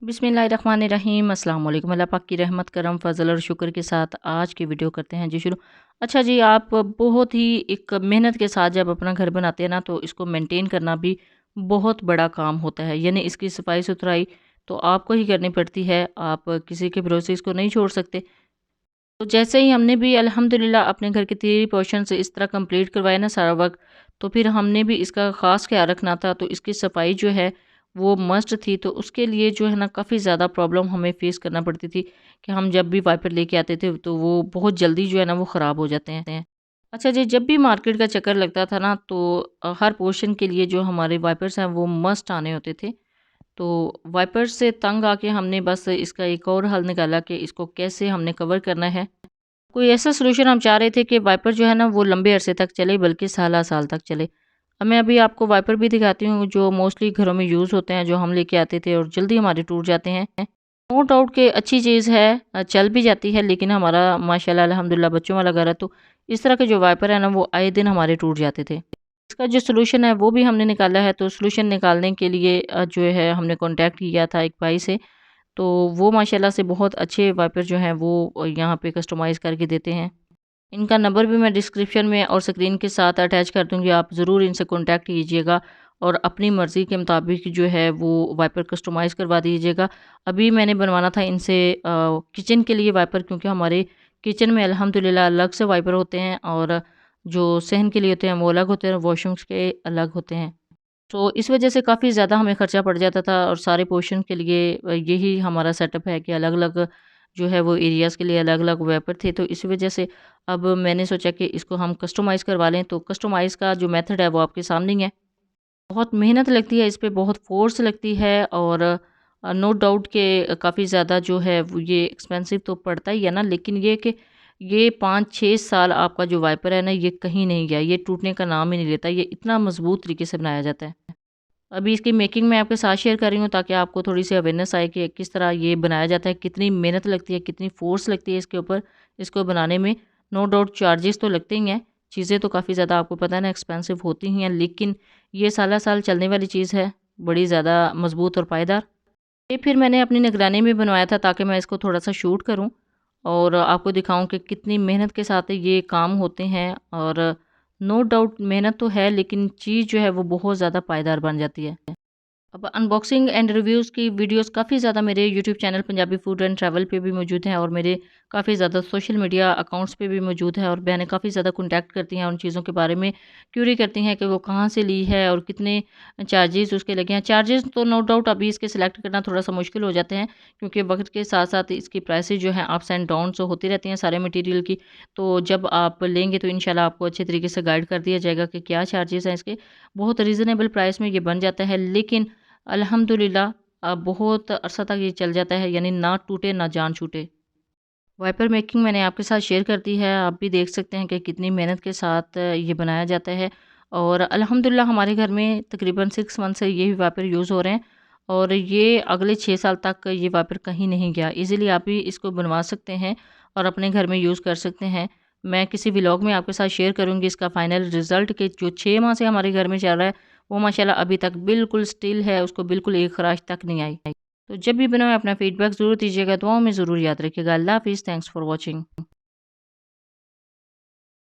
बिस्मिल्लाहिर्रहमानिर्रहीम अस्सलाम वालेकुम। अल्लाह पाक की रहमत करम फजल और शुक्र के साथ आज की वीडियो करते हैं जी शुरू। अच्छा जी, आप बहुत ही एक मेहनत के साथ जब अपना घर बनाते हैं ना, तो इसको मेंटेन करना भी बहुत बड़ा काम होता है। यानी इसकी सफाई सुथराई तो आपको ही करनी पड़ती है, आप किसी के भरोसे इसको नहीं छोड़ सकते। तो जैसे ही हमने भी अल्हम्दुलिल्लाह अपने घर के 3 पोर्शन से इस तरह कंप्लीट करवाया ना सारा वर्क, तो फिर हमने भी इसका ख़ास ख्याल रखना था। तो इसकी सफाई जो है वो मस्ट थी। तो उसके लिए जो है ना काफ़ी ज़्यादा प्रॉब्लम हमें फेस करना पड़ती थी कि हम जब भी वाइपर लेके आते थे तो वो बहुत जल्दी जो है ना वो ख़राब हो जाते हैं। अच्छा जी, जब भी मार्केट का चक्कर लगता था ना, तो हर पोर्शन के लिए जो हमारे वाइपर्स हैं वो मस्ट आने होते थे। तो वाइपर्स से तंग आके हमने बस इसका एक और हल निकाला कि इसको कैसे हमने कवर करना है। कोई ऐसा सॉल्यूशन हम चाह रहे थे कि वाइपर जो है ना वो लंबे अरसे तक चले, बल्कि साल-साल तक चले। अब मैं अभी आपको वाइपर भी दिखाती हूँ जो मोस्टली घरों में यूज़ होते हैं, जो हम लेके आते थे और जल्दी हमारे टूट जाते हैं। नो डाउट कि अच्छी चीज़ है, चल भी जाती है, लेकिन हमारा माशाल्लाह अल्हम्दुलिल्लाह बच्चों वाला घर है, तो इस तरह के जो वाइपर है ना वो आए दिन हमारे टूट जाते थे। इसका जो सॉल्यूशन है वो भी हमने निकाला है। तो सॉल्यूशन निकालने के लिए जो है हमने कॉन्टैक्ट किया था एक भाई से। तो वो माशाल्लाह से बहुत अच्छे वाइपर जो हैं वो यहाँ पे कस्टमाइज़ करके देते हैं। इनका नंबर भी मैं डिस्क्रिप्शन में और स्क्रीन के साथ अटैच कर दूँगी, आप ज़रूर इनसे कॉन्टैक्ट कीजिएगा और अपनी मर्ज़ी के मुताबिक जो है वो वाइपर कस्टमाइज़ करवा दीजिएगा। अभी मैंने बनवाना था इनसे किचन के लिए वाइपर, क्योंकि हमारे किचन में अल्हम्दुलिल्लाह अलग से वाइपर होते हैं और जो सहन के लिए होते हैं वो अलग होते हैं और वॉशरूम्स के अलग होते हैं। तो इस वजह से काफ़ी ज़्यादा हमें खर्चा पड़ जाता था और सारे पोर्शन के लिए यही हमारा सेटअप है कि अलग-अलग जो है वो एरियाज़ के लिए अलग-अलग वेपर थे। तो इस वजह से अब मैंने सोचा कि इसको हम कस्टमाइज़ करवा लें। तो कस्टमाइज़ का जो मेथड है वो आपके सामने ही है। बहुत मेहनत लगती है इस पे, बहुत फ़ोर्स लगती है और नो डाउट कि काफ़ी ज़्यादा जो है वो ये एक्सपेंसिव तो पड़ता ही है ना, लेकिन ये कि ये 5-6 साल आपका जो वाइपर है ना ये कहीं नहीं गया, ये टूटने का नाम ही नहीं लेता, ये इतना मज़बूत तरीके से बनाया जाता है। अभी इसकी मेकिंग मैं आपके साथ शेयर कर रही हूँ ताकि आपको थोड़ी-सी अवेयरनेस आए कि किस तरह ये बनाया जाता है, कितनी मेहनत लगती है, कितनी फ़ोर्स लगती है इसके ऊपर, इसको बनाने में। नो डाउट चार्जेस तो लगते ही हैं, चीज़ें तो काफ़ी ज़्यादा आपको पता है ना एक्सपेंसिव होती ही हैं, लेकिन ये साल-साल चलने वाली चीज़ है, बड़ी ज़्यादा मज़बूत और पायदार। ये फिर मैंने अपनी निगरानी में बनवाया था ताकि मैं इसको थोड़ा-सा शूट करूँ और आपको दिखाऊँ कि कितनी मेहनत के साथ ये काम होते हैं। और नो डाउट मेहनत तो है, लेकिन चीज़ जो है वो बहुत ज़्यादा पायदार बन जाती है। अब अनबॉक्सिंग एंड रिव्यूज़ की वीडियोस काफ़ी ज़्यादा मेरे YouTube channel Punjabi food and travel पे भी मौजूद हैं और मेरे काफ़ी ज़्यादा सोशल मीडिया अकाउंट्स पे भी मौजूद है और बहनें काफ़ी ज़्यादा कॉन्टैक्ट करती हैं, उन चीज़ों के बारे में क्यूरी करती हैं कि वो कहाँ से ली है और कितने चार्जेस उसके लगे हैं। चार्जेस तो नो डाउट अभी इसके सिलेक्ट करना थोड़ा सा मुश्किल हो जाते हैं, क्योंकि वक्त के साथ साथ इसकी प्राइसेस जो हैं अप्स एंड डाउन्स होती रहती हैं सारे मटीरियल की। तो जब आप लेंगे तो इंशाल्लाह आपको अच्छे तरीके से गाइड कर दिया जाएगा कि क्या चार्जेस हैं इसके। बहुत रीज़नेबल प्राइस में ये बन जाता है, लेकिन अल्हम्दुलिल्लाह बहुत अरसा तक ये चल जाता है, यानी ना टूटे ना जान छूटे। वाइपर मेकिंग मैंने आपके साथ शेयर कर दी है, आप भी देख सकते हैं कि कितनी मेहनत के साथ ये बनाया जाता है। और अल्हम्दुलिल्लाह हमारे घर में तकरीबन 6 मंथ से ये वाइपर यूज़ हो रहे हैं और ये अगले 6 साल तक ये वाइपर कहीं नहीं गया। ईज़िली आप भी इसको बनवा सकते हैं और अपने घर में यूज़ कर सकते हैं। मैं किसी व्लॉग में आपके साथ शेयर करूँगी इसका फाइनल रिज़ल्ट कि जो 6 माह से हमारे घर में चल रहा है, वो माशाल्लाह अभी तक बिल्कुल स्टिल है, उसको बिल्कुल एक खराश तक नहीं आई। तो जब भी बनाएँ अपना फीडबैक ज़रूर दीजिएगा, दुआओं में ज़रूर याद रखिएगा। अल्लाह हाफ़िज़, थैंक्स फॉर वॉचिंग।